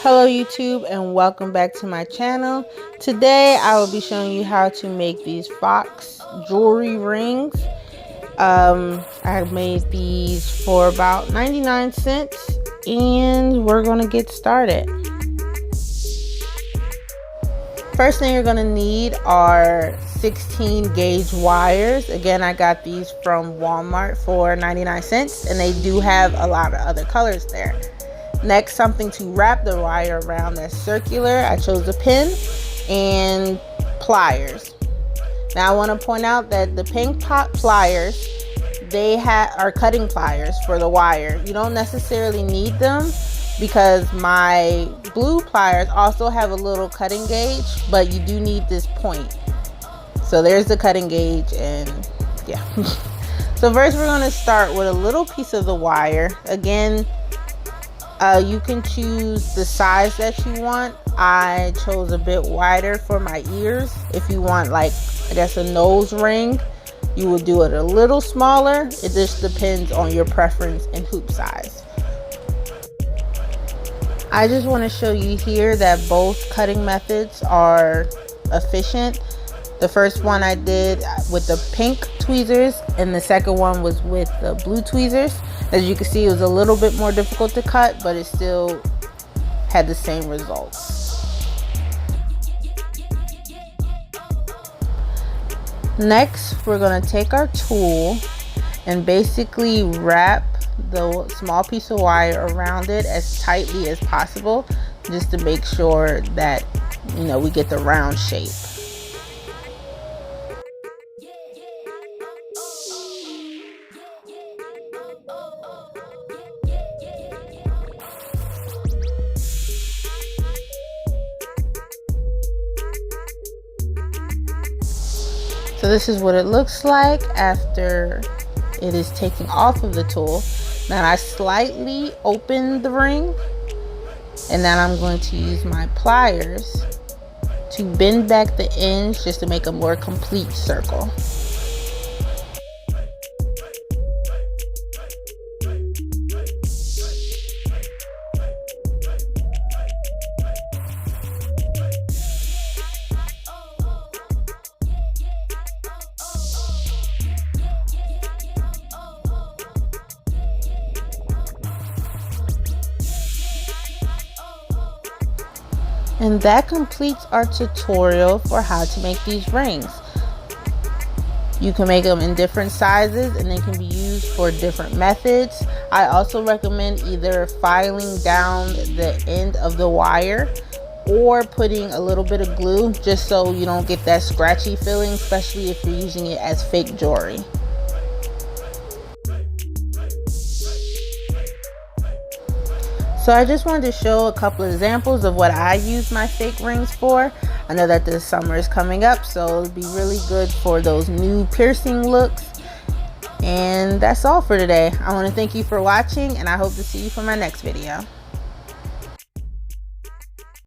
Hello YouTube and welcome back to my channel. Today I will be showing you how to make these Faux Jewelry rings. I made these for about 99 cents and we're gonna get started. First thing you're gonna need are 16 gauge wires. Again, I got these from Walmart for 99 cents and they do have a lot of other colors there. Next, something to wrap the wire around that's circular. I chose a pin and pliers. Now I want to point out that the pink pot pliers, they are cutting pliers for the wire. You don't necessarily need them because my blue pliers also have a little cutting gauge, but you do need this point. So there's the cutting gauge, and yeah. So first we're going to start with a little piece of the wire. Again, you can choose the size that you want. I chose a bit wider for my ears. If you want, like, I guess a nose ring, you would do it a little smaller. It just depends on your preference and hoop size. I just want to show you here that both cutting methods are efficient. The first one I did with the pink tweezers and the second one was with the blue tweezers. As you can see, it was a little bit more difficult to cut, but it still had the same results. Next, we're going to take our tool and basically wrap the small piece of wire around it as tightly as possible, just to make sure that, you know, we get the round shape. So this is what it looks like after it is taken off of the tool. Now I slightly open the ring, and then I'm going to use my pliers to bend back the ends just to make a more complete circle. And that completes our tutorial for how to make these rings. You can make them in different sizes and they can be used for different methods. I also recommend either filing down the end of the wire or putting a little bit of glue just so you don't get that scratchy feeling, especially if you're using it as fake jewelry. So I just wanted to show a couple of examples of what I use my fake rings for. I know that the summer is coming up, so it'll be really good for those new piercing looks. And that's all for today. I want to thank you for watching, and I hope to see you for my next video.